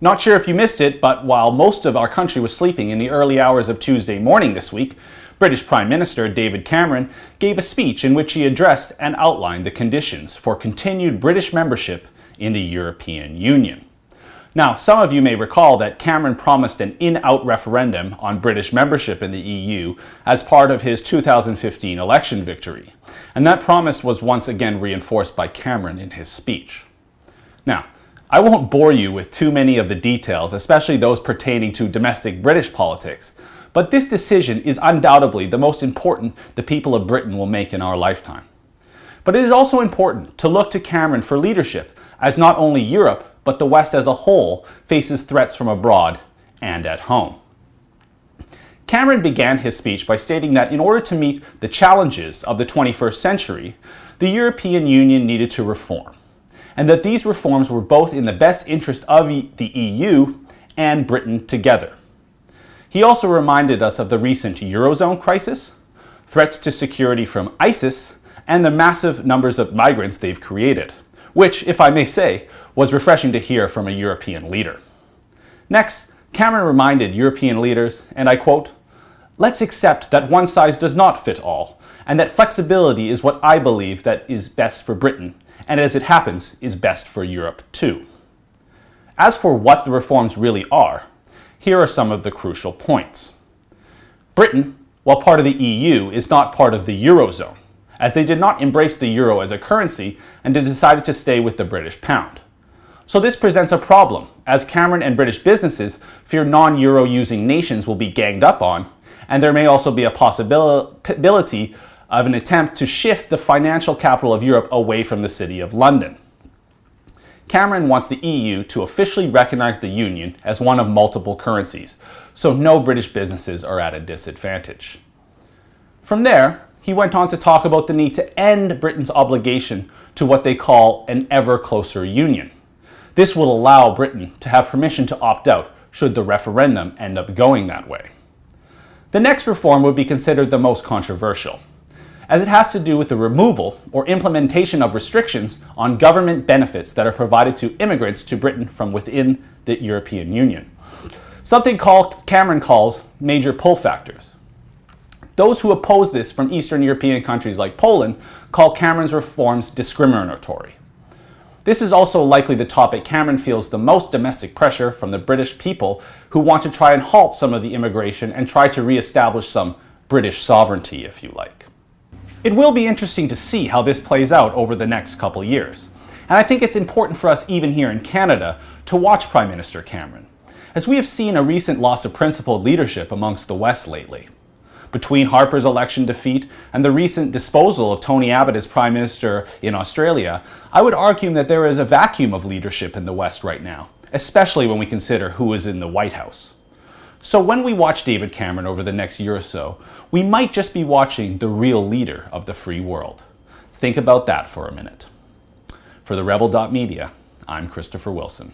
Not sure if you missed it, but while most of our country was sleeping in the early hours of Tuesday morning this week, British Prime Minister David Cameron gave a speech in which he addressed and outlined the conditions for continued British membership in the European Union. Now, some of you may recall that Cameron promised an in-out referendum on British membership in the EU as part of his 2015 election victory, and that promise was once again reinforced by Cameron in his speech. Now, I won't bore you with too many of the details, especially those pertaining to domestic British politics, but this decision is undoubtedly the most important the people of Britain will make in our lifetime. But it is also important to look to Cameron for leadership, as not only Europe, but the West as a whole faces threats from abroad and at home. Cameron began his speech by stating that in order to meet the challenges of the 21st century, the European Union needed to reform, and that these reforms were both in the best interest of the EU and Britain together. He also reminded us of the recent Eurozone crisis, threats to security from ISIS, and the massive numbers of migrants they've created, which, if I may say, was refreshing to hear from a European leader. Next, Cameron reminded European leaders, and I quote, "Let's accept that one size does not fit all, and that flexibility is what I believe that is best for Britain, and as it happens, is best for Europe too." As for what the reforms really are, here are some of the crucial points. Britain, while part of the EU, is not part of the Eurozone, as they did not embrace the euro as a currency and they decided to stay with the British pound. So this presents a problem, as Cameron and British businesses fear non-euro using nations will be ganged up on, and there may also be a possibility of an attempt to shift the financial capital of Europe away from the City of London. Cameron wants the EU to officially recognize the Union as one of multiple currencies, so no British businesses are at a disadvantage. From there, he went on to talk about the need to end Britain's obligation to what they call an ever closer union. This will allow Britain to have permission to opt out should the referendum end up going that way. The next reform would be considered the most controversial, as it has to do with the removal or implementation of restrictions on government benefits that are provided to immigrants to Britain from within the European Union. Something Cameron calls major pull factors. Those who oppose this from Eastern European countries like Poland call Cameron's reforms discriminatory. This is also likely the topic Cameron feels the most domestic pressure from the British people, who want to try and halt some of the immigration and try to re-establish some British sovereignty, if you like. It will be interesting to see how this plays out over the next couple years. And I think it's important for us, even here in Canada, to watch Prime Minister Cameron, as we have seen a recent loss of principled leadership amongst the West lately. Between Harper's election defeat and the recent disposal of Tony Abbott as Prime Minister in Australia, I would argue that there is a vacuum of leadership in the West right now, especially when we consider who is in the White House. So when we watch David Cameron over the next year or so, we might just be watching the real leader of the free world. Think about that for a minute. For TheRebel.media, I'm Christopher Wilson.